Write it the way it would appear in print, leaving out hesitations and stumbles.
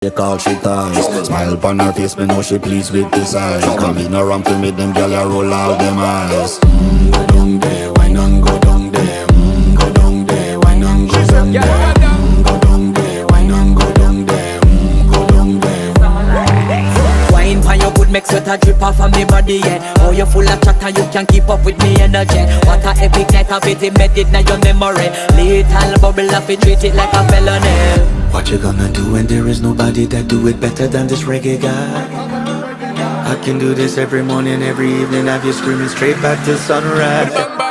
They call she ties. Smile upon her face, me know she pleased with this eyes. Come in around to meet them girl, you roll out them eyes. Go down there, why not go down there? Go down there, why not go down there? Go down there, why not go down there? Go down there. Wine for your good, make sweat a drip off of me body, yeah. Oh, you full of chatter, you can keep up with me energy. What a epic night of it, embedded in your memory. Little bubble of it, treat it like a felony. What you gonna do when there is nobody that do it better than this reggae guy? I can do this every morning, every evening, have you screaming straight back to sunrise.